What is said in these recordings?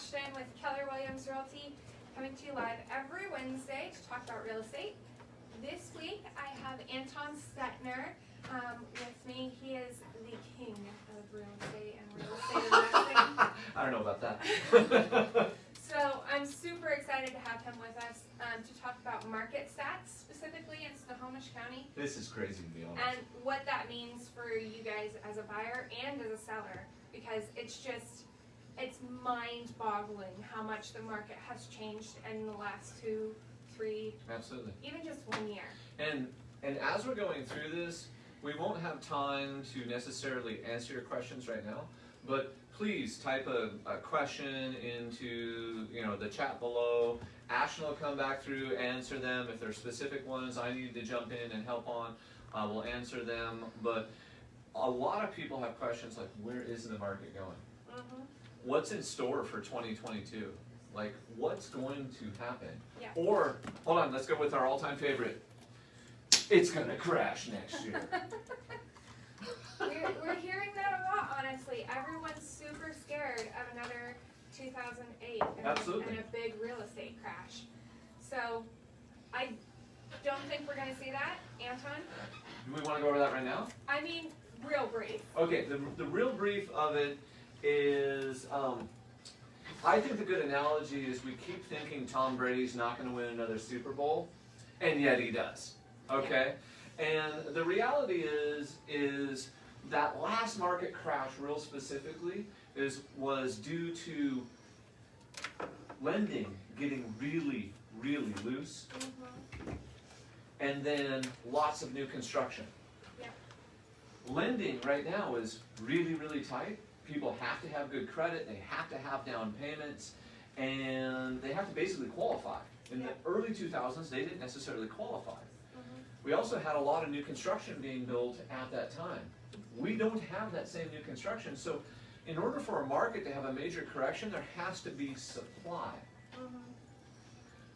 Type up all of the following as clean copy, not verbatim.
Ashton with Keller Williams Realty, coming to you live every Wednesday to talk about real estate. This week I have Anton Stetner with me. He is the king of real estate and real estate investing. I don't know about that. So I'm super excited to have him with us to talk about market stats, specifically in Snohomish County. This is crazy, to be honest. And what that means for you guys as a buyer and as a seller, because it's mind-boggling how much the market has changed in the last 2, 3, Absolutely. even just 1 year. And as we're going through this, we won't have time to necessarily answer your questions right now, but please type a question into the chat below. Ashton will come back through, answer them. If there's specific ones I need to jump in and help on, we'll answer them. But a lot of people have questions like, where is the market going? Mm-hmm. What's in store for 2022? Like, what's going to happen? Yeah. Or, hold on, let's go with our all-time favorite. It's gonna crash next year. We're hearing that a lot, honestly. Everyone's super scared of another 2008 Absolutely. and a big real estate crash. So I don't think we're going to see that. Anton? Do we want to go over that right now? I mean, real brief. Okay, the real brief of it is, I think the good analogy is we keep thinking Tom Brady's not going to win another Super Bowl, and yet he does. Okay? And the reality is that last market crash, real specifically, was due to lending getting really, really loose, Mm-hmm. and then lots of new construction. Yeah. Lending right now is really, really tight. People have to have good credit, they have to have down payments, and they have to basically qualify. In the early 2000s, they didn't necessarily qualify. Mm-hmm. We also had a lot of new construction being built at that time. We don't have that same new construction, so in order for a market to have a major correction, there has to be supply. Mm-hmm.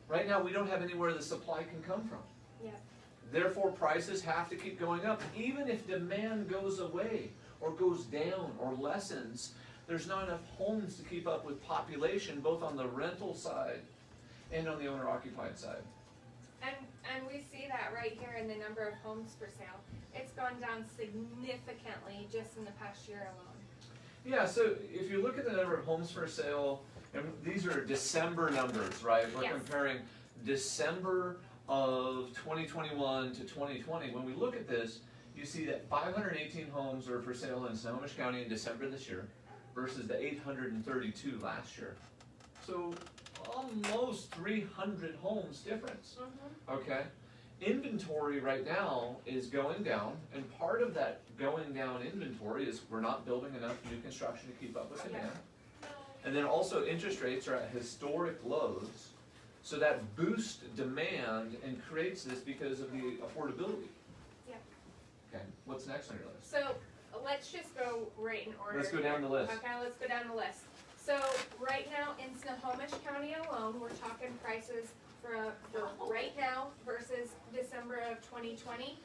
Right now, we don't have anywhere the supply can come from. Yeah. Therefore, prices have to keep going up. Even if demand goes away or goes down or lessens, there's not enough homes to keep up with population, both on the rental side and on the owner-occupied side. And we see that right here in the number of homes for sale. It's gone down significantly just in the past year alone. Yeah, so if you look at the number of homes for sale, and these are December numbers, right? We're Yes. comparing December of 2021 to 2020. When we look at this, you see that 518 homes were for sale in Snohomish County in December this year versus the 832 last year. So almost 300 homes difference, Mm-hmm. okay? Inventory right now is going down, and part of that going down inventory is we're not building enough new construction to keep up with demand. And then also interest rates are at historic lows, so that boosts demand and creates this because of the affordability. Yeah. Okay, what's next on your list? So let's just go right in order. Let's go down the list. Okay, let's go down the list. So right now in Snohomish County alone, we're talking prices for right now versus December of 2020.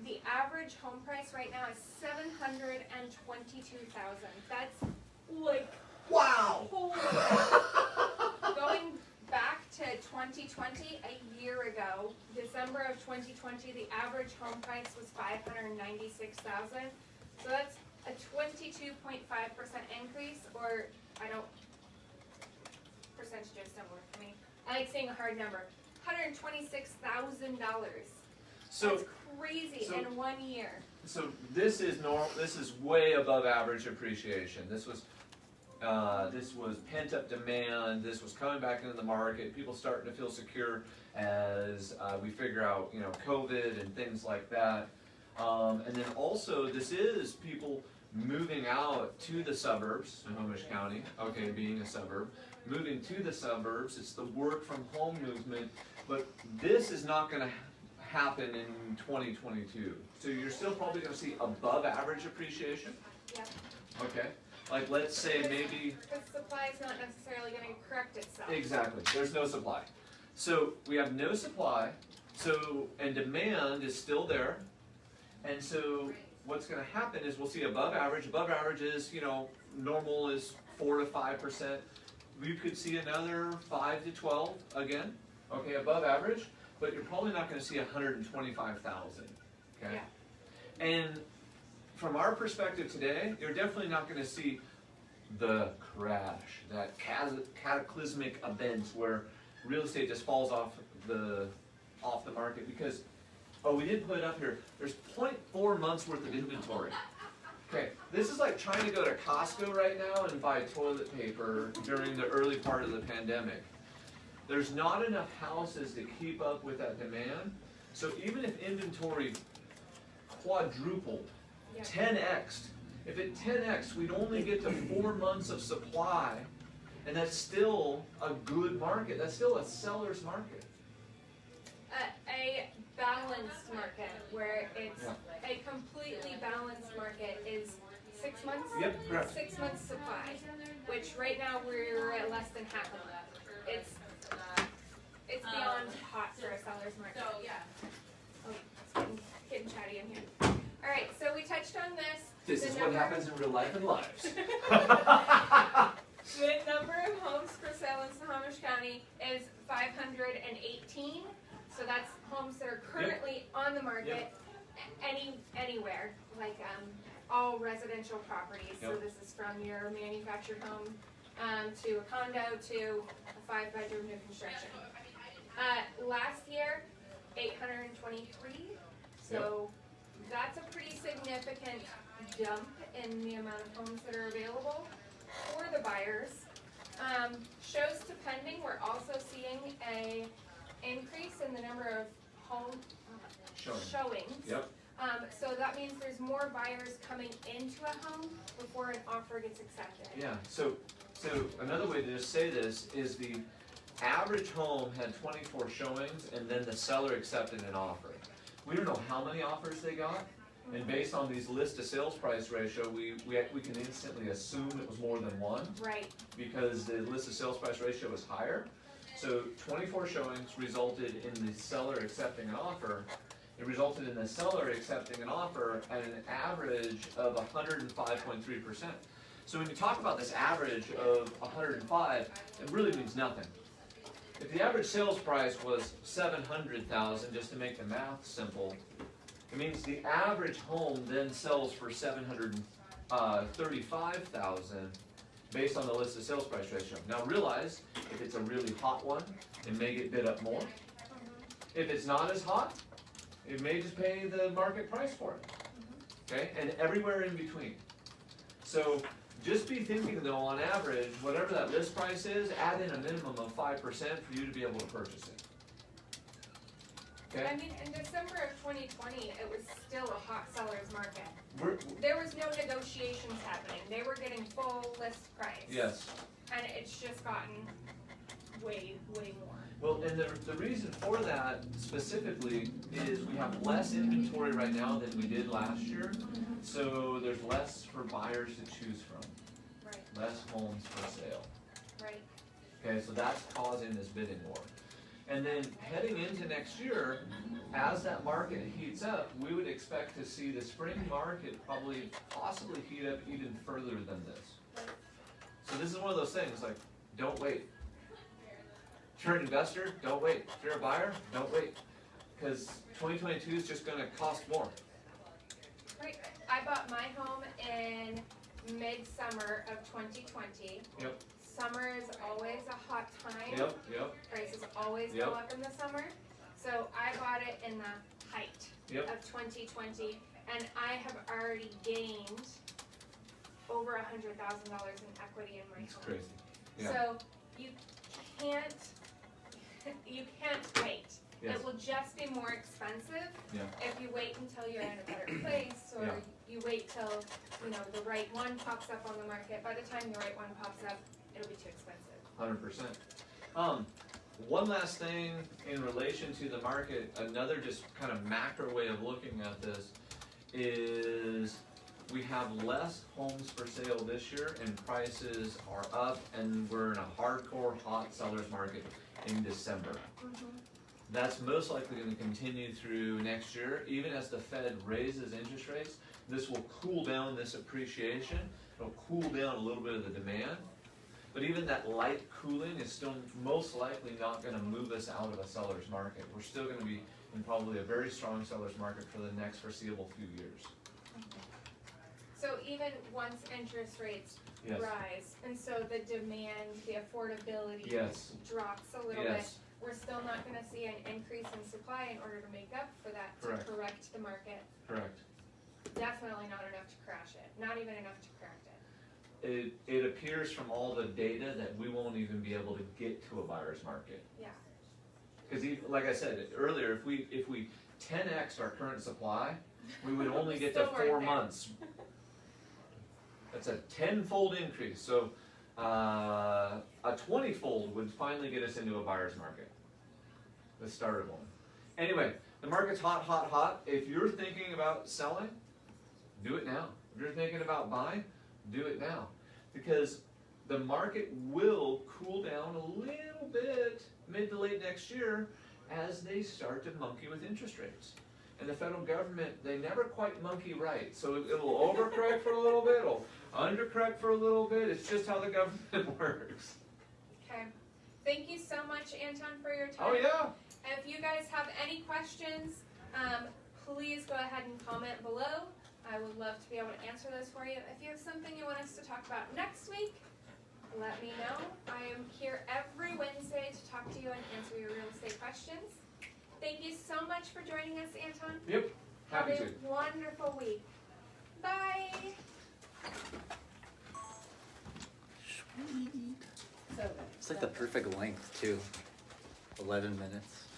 The average home price right now is $722,000. That's like, Wow! holy cow. Going back to 2020, a year ago, December of 2020, the average home price was $596,000. So that's a 22.5% increase, or percentages don't work for me. I like saying a hard number. $126,000. So, That's crazy so- in 1 year. so this is normal. This is way above average appreciation. This was pent-up demand. This was coming back into the market. People starting to feel secure as we figure out, COVID and things like that. And then also, this is people moving out to the suburbs, Snohomish County, okay, being a suburb, moving to the suburbs. It's the work from home movement, but this is not going to happen in 2022. So you're still probably going to see above average appreciation. Yeah. Okay. Like, let's say maybe. Because supply is not necessarily going to correct itself. Exactly. There's no supply. So we have no supply. So, and demand is still there. And so what's going to happen is we'll see above average. Above average is, normal is 4 to 5%. we could see another 5 to 12 again, okay, above average, but you're probably not going to see 125,000, okay? Yeah. And from our perspective today, you're definitely not going to see the crash, that cataclysmic event where real estate just falls off the market because, oh, we did put it up here, there's 0.4 months worth of inventory. Okay, this is like trying to go to Costco right now and buy toilet paper during the early part of the pandemic. There's not enough houses to keep up with that demand, so even if inventory quadrupled, Yeah. 10x'd, if it 10x, we'd only get to 4 months of supply, and that's still a good market. That's still a seller's market. A balanced market where it's Yeah. a completely balanced market is 6 months. Yep, correct. 6 months supply, which right now we're at less than half of that. It's beyond hot for a seller's market. So, yeah. Oh, it's getting chatty in here. All right, so we touched on this. This The is what number- happens in real life and lives. The number of homes for sale in Snohomish County is 518. So that's homes that are currently on the market anywhere, like all residential properties. So Yep. this is from your manufactured home to a condo to a 5-bedroom new construction. Last year, 823. So that's a pretty significant jump in the amount of homes that are available for the buyers. Shows to pending, we're also seeing a increase in the number of home showings. Yep. So that means there's more buyers coming into a home before an offer gets accepted. Yeah, so another way to just say this is the average home had 24 showings and then the seller accepted an offer. We don't know how many offers they got, and based on these list to sales price ratio, we can instantly assume it was more than one Right. because the list to sales price ratio is higher. So 24 showings resulted in the seller accepting an offer. It resulted in the seller accepting an offer at an average of 105.3%. So when you talk about this average of 105, it really means nothing. If the average sales price was 700,000, just to make the math simple, it means the average home then sells for 735,000 based on the list of sales price ratio. Now realize, if it's a really hot one, it may get bid up more. If it's not as hot, it may just pay the market price for it. Okay, and everywhere in between. So just be thinking though, on average, whatever that list price is, add in a minimum of 5% for you to be able to purchase it. Okay? I mean, in December of 2020, it was still a hot seller's market. We're, There was no negotiations happening. They were getting full list price. yes. And it's just gotten way more. Well, and the reason for that specifically is we have less inventory right now than we did last year. So there's less for buyers to choose from. Right, Less homes for sale. right. Okay, so that's causing this bidding war. And then heading into next year, as that market heats up, we would expect to see the spring market possibly heat up even further than this. So this is one of those things, like, don't wait. If you're an investor, don't wait. If you're a buyer, don't wait. Because 2022 is just gonna cost more. Right. I bought my home in mid-summer of 2020. Yep, Summer is always a hot time. yep. Prices always Yep. go up in the summer. So I bought it in the height Yep. of 2020, and I have already gained over $100,000 in equity in my It's home. crazy. Yeah. So you can't wait. Yes. It will just be more expensive Yeah. if you wait until you're in a better place, or Yeah. you wait till the right one pops up on the market. By the time the right one pops up, it'll be too expensive. 100%. One last thing in relation to the market, another just kind of macro way of looking at this is we have less homes for sale this year and prices are up and we're in a hardcore hot seller's market in December. That's most likely going to continue through next year. Even as the Fed raises interest rates, this will cool down this appreciation. It'll cool down a little bit of the demand. But even that light cooling is still most likely not gonna move us out of a seller's market. We're still gonna be in probably a very strong seller's market for the next foreseeable few years. So even once interest rates Yes. rise, and so the demand, the affordability Yes. drops a little bit, Yes, we're still not gonna see an increase in supply in order to make up for that, to Correct. correct the market. correct. Definitely not enough to crash it, not even enough to correct it. It appears from all the data that we won't even be able to get to a buyer's market. Yeah. Cause like I said earlier, if we 10x our current supply, we would only get to Still weren't 4 there. months. That's a 10-fold increase, so, a 20-fold would finally get us into a buyer's market. The start of one. Anyway, the market's hot, hot, hot. If you're thinking about selling, do it now. If you're thinking about buying, do it now. Because the market will cool down a little bit mid to late next year as they start to monkey with interest rates. And the federal government, they never quite monkey right. So it'll overcorrect for a little bit, it'll undercorrect for a little bit. It's just how the government works. Okay. Thank you so much, Anton, for your time. Oh yeah. If you guys have any questions, please go ahead and comment below. I would love to be able to answer those for you. If you have something you want us to talk about next week, let me know. I am here every Wednesday to talk to you and answer your real estate questions. Thank you so much for joining us, Anton. Yep. Have Happy a to. wonderful week. Bye. It's like the perfect length too. 11 minutes.